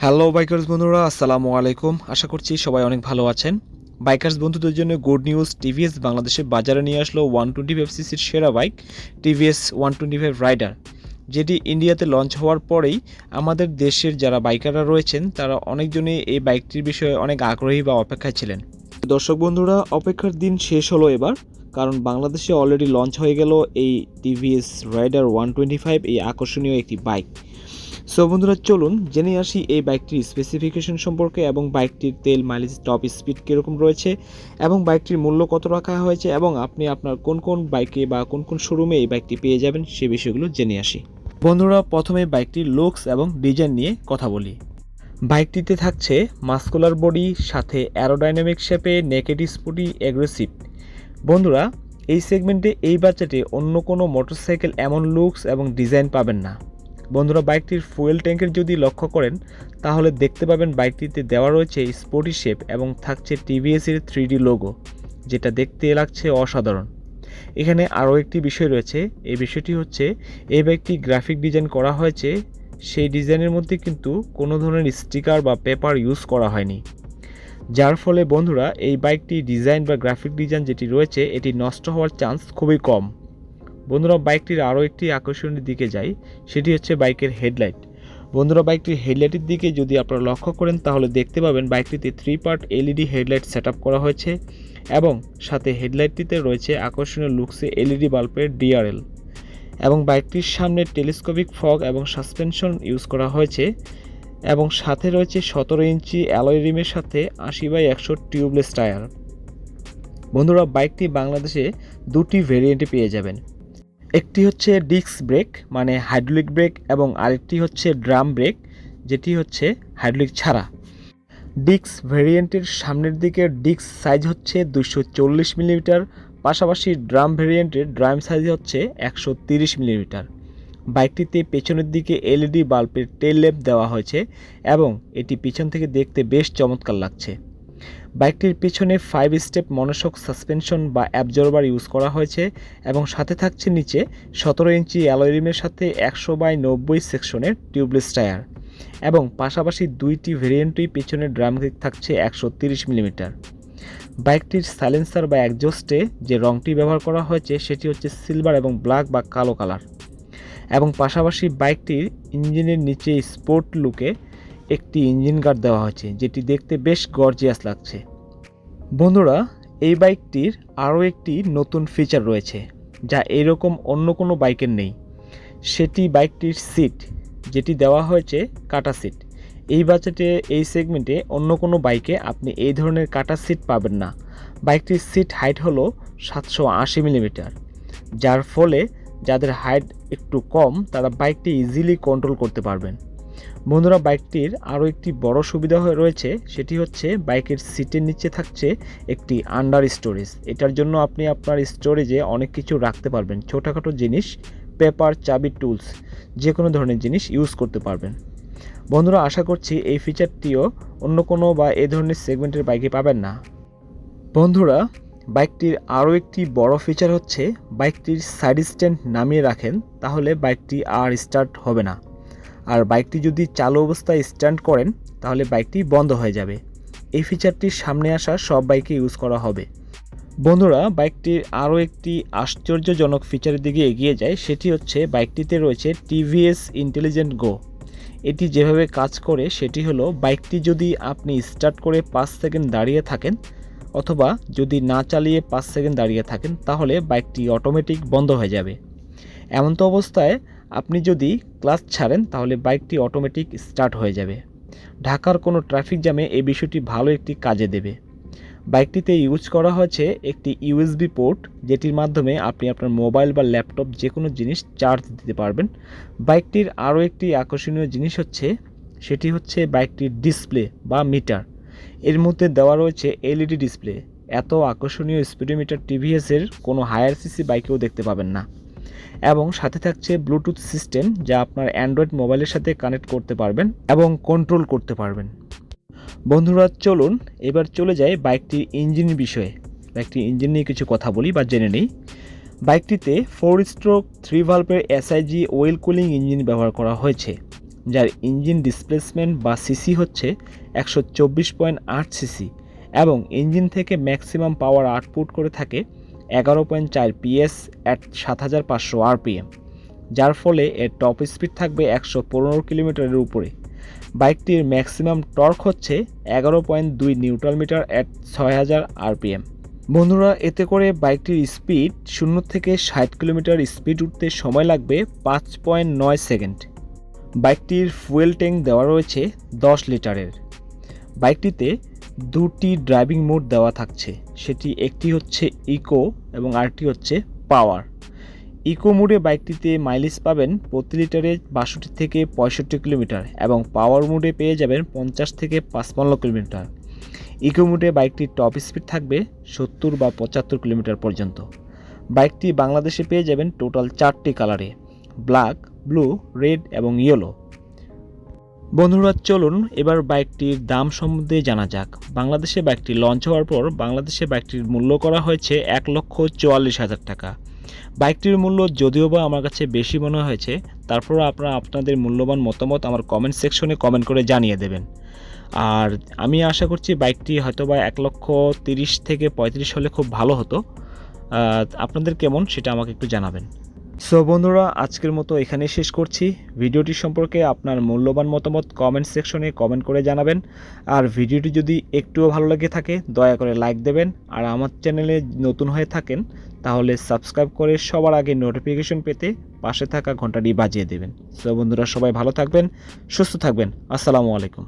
Hello bikers বন্ধুরা, আসসালামু আলাইকুম। আশা করছি সবাই অনেক ভালো আছেন। বাইকার্স বন্ধুদের জন্য গুড নিউজ, টিভিএস বাংলাদেশে বাজারে নিয়ে আসলো 125cc সেরা বাইক টিভিএস 125 রাইডার, যেটি ইন্ডিয়াতে লঞ্চ হওয়ার পরেই আমাদের দেশের যারা বাইকাররা রয়েছেন তারা অনেকজনই এই বাইকটির বিষয়ে অনেক আগ্রহী বা অপেক্ষায় ছিলেন। দর্শক বন্ধুরা, অপেক্ষার দিন শেষ হলো এবার, কারণ বাংলাদেশে অলরেডি লঞ্চ হয়ে গেল এই টিভিএস রাইডার 125, এই আকর্ষণীয় একটি বাইক। সো বন্ধুরা, চলুন জেনে আসি এই বাইকটির স্পেসিফিকেশন সম্পর্কে এবং বাইকটির তেল মাইলেজ, টপ স্পিড কীরকম রয়েছে এবং বাইকটির মূল্য কত রাখা হয়েছে এবং আপনি আপনার কোন কোন বাইকে বা কোন কোন শোরুমে এই বাইকটি পেয়ে যাবেন সে বিষয়গুলো জেনে আসি। বন্ধুরা, প্রথমে বাইকটির লুকস এবং ডিজাইন নিয়ে কথা বলি। বাইকটিতে থাকছে মাস্কুলার বডি, সাথে অ্যারোডাইনামিক শেপে, নেকেড স্পোর্টি অ্যাগ্রেসিভ। বন্ধুরা, এই সেগমেন্টে এই বাজেটে অন্য কোনো মোটরসাইকেল এমন লুকস এবং ডিজাইন পাবেন না। বন্ধুরা, বাইকটির ফুয়েল ট্যাঙ্কের যদি লক্ষ্য করেন তাহলে দেখতে পাবেন বাইকটিতে দেওয়া রয়েছে স্পোর্টি শেপ এবং থাকছে টিভিএসের 3D লোগো, যেটা দেখতে লাগছে অসাধারণ। এখানে আরও একটি বিষয় রয়েছে, এই বিষয়টি হচ্ছে এই বাইকটি গ্রাফিক ডিজাইন করা হয়েছে, সেই ডিজাইনের মধ্যে কিন্তু কোনো ধরনের স্টিকার বা পেপার ইউজ করা হয়নি, যার ফলে বন্ধুরা এই বাইকটি ডিজাইন বা গ্রাফিক ডিজাইন যেটি রয়েছে এটি নষ্ট হওয়ার চান্স খুবই কম। বন্ধুরা, বাইকটির আরও একটি আকর্ষণীয় দিকে যাই, সেটি হচ্ছে বাইকের হেডলাইট। বন্ধুরা, বাইকটির হেডলাইটের দিকে যদি আপনারা লক্ষ্য করেন তাহলে দেখতে পাবেন বাইকটিতে 3 পার্ট LED হেডলাইট সেট করা হয়েছে এবং সাথে হেডলাইটটিতে রয়েছে আকর্ষণীয় লুকসে LED বাল্বের DRL, এবং বাইকটির সামনে টেলিস্কোপিক ফগ এবং সাসপেনশন ইউজ করা হয়েছে এবং সাথে রয়েছে 17 ইঞ্চি অ্যালয় রিমের সাথে 80/100 টিউবলেস টায়ার। বন্ধুরা, বাইকটি বাংলাদেশে দুটি ভেরিয়েন্টে পেয়ে যাবেন। একটি হচ্ছে ডিস্ক ব্রেক মানে হাইড্রোলিক ব্রেক এবং আরেকটি হচ্ছে ড্রাম ব্রেক, যেটি হচ্ছে হাইড্রোলিক ছাড়া। ডিস্ক ভেরিয়েন্টের সামনের দিকের ডিস্ক সাইজ হচ্ছে 240 মিলিমিটার, পাশাপাশি ড্রাম ভেরিয়েন্টের ড্রাম সাইজ হচ্ছে 130 মিলিমিটার। বাইকটিতে পেছনের দিকে LED বাল্বের টেল ল্যাম্প দেওয়া হয়েছে এবং এটি পিছন থেকে দেখতে বেশ চমৎকার লাগছে। বাইকটির পিছনে 5 স্টেপ মনোশক সাসপেনশন বা অ্যাবজর্বার ইউজ করা হয়েছে এবং সাথে থাকছে নিচে 17 ইঞ্চি অ্যালয় রিমের সাথে 100/90 সেকশনের টিউবলেস টায়ার, এবং পাশাপাশি দুইটি ভেরিয়েন্টই পিছনের ড্রাম ব্রেক থাকছে 130 মিলিমিটার। বাইকটির সাইলেন্সার বা একজস্টে যে রংটি ব্যবহার করা হয়েছে সেটি হচ্ছে সিলভার এবং ব্ল্যাক বা কালো কালার, এবং পাশাপাশি বাইকটির ইঞ্জিনের নিচে স্পোর্ট লুকে একটি ইঞ্জিন গার্ড দেওয়া হয়েছে, যেটি দেখতে বেশ গর্জিয়াস লাগছে। বন্ধুরা, এই বাইকটির আরও একটি নতুন ফিচার রয়েছে যা এরকম অন্য কোনো বাইকের নেই, সেটি বাইকটির সিট, যেটি দেওয়া হয়েছে কাটা সিট। এই বাজেটে এই সেগমেন্টে অন্য কোনো বাইকে আপনি এই ধরনের কাটা সিট পাবেন না। বাইকটির সিট হাইট হলো 780 মিলিমিটার, যার ফলে যাদের হাইট একটু কম তারা বাইকটি ইজিলি কন্ট্রোল করতে পারবেন। বন্ধুরা, বাইকটির আরও একটি বড় সুবিধা রয়েছে, সেটি হচ্ছে বাইকের সিটের নিচে থাকছে একটি আন্ডার স্টোরেজ। এটার জন্য আপনি আপনার স্টোরেজে অনেক কিছু রাখতে পারবেন, ছোটোখাটো জিনিস, পেপার, চাবি, টুলস, যে কোনো ধরনের জিনিস ইউজ করতে পারবেন। বন্ধুরা, আশা করছি এই ফিচারটিও অন্য কোনো বা এই ধরনের সেগমেন্টের বাইকে পাবেন না। বন্ধুরা, বাইকটির আরও একটি বড় ফিচার হচ্ছে বাইকটির সাইড স্ট্যান্ড নামিয়ে রাখেন তাহলে বাইকটি আর স্টার্ট হবে না, আর বাইকটি যদি চালু অবস্থায় স্ট্যান্ড করেন তাহলে বাইকটি বন্ধ হয়ে যাবে। এই ফিচারটি সামনে আসা সব বাইকে ইউজ করা হবে। বন্ধুরা, বাইকটির আরও একটি আশ্চর্যজনক ফিচারের দিকে এগিয়ে যায়, সেটি হচ্ছে বাইকটিতে রয়েছে TVS ইন্টেলিজেন্ট গো। এটি যেভাবে কাজ করে সেটি হলো বাইকটি যদি আপনি স্টার্ট করে 5 সেকেন্ড দাঁড়িয়ে থাকেন অথবা যদি না চালিয়ে 5 সেকেন্ড দাঁড়িয়ে থাকেন তাহলে বাইকটি অটোমেটিক বন্ধ হয়ে যাবে। এমতো অবস্থায় আপনি যদি ক্লাচ ছাড়েন তাহলে বাইকটি অটোমেটিক স্টার্ট হয়ে যাবে। ঢাকার কোনো ট্রাফিক জ্যামে এই বিষয়টি ভালো একটি কাজে দেবে। বাইকটিতে ইউজ করা হয়েছে একটি USB পোর্ট, যেটির মাধ্যমে আপনি আপনার মোবাইল বা ল্যাপটপ যে কোনো জিনিস চার্জ দিতে পারবেন। বাইকটির আরও একটি আকর্ষণীয় জিনিস হচ্ছে, সেটি হচ্ছে বাইকটির ডিসপ্লে বা মিটার। এর মধ্যে দেওয়া রয়েছে LED ডিসপ্লে। এত আকর্ষণীয় স্পিডোমিটার TVSের কোনো হায়ার সিসি বাইকেও দেখতে পাবেন না, এবং সাথে থাকছে ব্লুটুথ সিস্টেম যা আপনার অ্যান্ড্রয়েড মোবাইলের সাথে কানেক্ট করতে পারবেন এবং কন্ট্রোল করতে পারবেন। বন্ধুরা, চলুন এবার চলে যাই বাইকটির ইঞ্জিন বিষয়ে। বাইকটির ইঞ্জিন নিয়ে কিছু কথা বলি বা জেনে নিই। বাইকটিতে 4 stroke 3 ভালভের SIG well cooling engine ব্যবহার করা হয়েছে। যার ইঞ্জিন ডিসপ্লেসমেন্ট বা সিসি হচ্ছে 124.8 সিসি এবং ইঞ্জিন থেকে ম্যাক্সিমাম পাওয়ার আউটপুট করে থাকে 11.4 PS অ্যাট 7500 RPM, যার ফলে এর টপ স্পিড থাকবে 115 কিলোমিটারের উপরে। বাইকটির ম্যাক্সিমাম টর্ক হচ্ছে 11.2 নিউটন মিটার অ্যাট 6000 RPM। বন্ধুরা, এতে করে বাইকটির স্পিড 0 থেকে 60 কিলোমিটার স্পিড উঠতে সময় লাগবে 5.9 সেকেন্ড। বাইকটির ফুয়েল ট্যাঙ্ক দেওয়া রয়েছে 10 লিটারের। বাইকটিতে দুটি ড্রাইভিং মোড দেওয়া থাকছে, সেটি একটি হচ্ছে ইকো এবং আরেকটি হচ্ছে পাওয়ার। ইকো মোডে বাইকটিতে মাইলেজ পাবেন প্রতি লিটারে 62 থেকে 65 কিলোমিটার এবং পাওয়ার মোডে পেয়ে যাবেন 50 থেকে 55 কিলোমিটার। ইকো মোডে বাইকটির টপ স্পিড থাকবে 70 বা 75 কিলোমিটার পর্যন্ত। বাইকটি বাংলাদেশে পেয়ে যাবেন টোটাল 4টি কালারে: ব্ল্যাক, ব্লু, রেড এবং ইয়েলো। বন্ধুরা, চলুন এবার বাইকটির দাম সম্বন্ধে জানা যাক। বাংলাদেশে বাইকটি লঞ্চ হওয়ার পর বাংলাদেশে বাইকটির মূল্য করা হয়েছে 1,44,000 টাকা। বাইকটির মূল্য যদিও বা আমার কাছে বেশি মনে হয়েছে, তারপরও আপনারা আপনাদের মূল্যবান মতামত আমার কমেন্ট সেকশনে কমেন্ট করে জানিয়ে দেবেন। আর আমি আশা করছি বাইকটি হয়তো বা 1,30,000 থেকে 35,000 হলে খুব ভালো হতো। আপনাদের কেমন সেটা আমাকে একটু জানাবেন। সো বন্ধুরা, আজকের মতো এখানেই শেষ করছি। ভিডিওটি সম্পর্কে আপনার মূল্যবান মতামত কমেন্ট সেকশনে কমেন্ট করে জানাবেন। আর ভিডিওটি যদি একটুও ভালো লেগে থাকে দয়া করে লাইক দেবেন। আর আমার চ্যানেলে নতুন হয়ে থাকেন তাহলে সাবস্ক্রাইব করে সবার আগে নোটিফিকেশন পেতে পাশে থাকা ঘন্টাটি বাজিয়ে দেবেন। সো বন্ধুরা, সবাই ভালো থাকবেন, সুস্থ থাকবেন। আসসালামু আলাইকুম।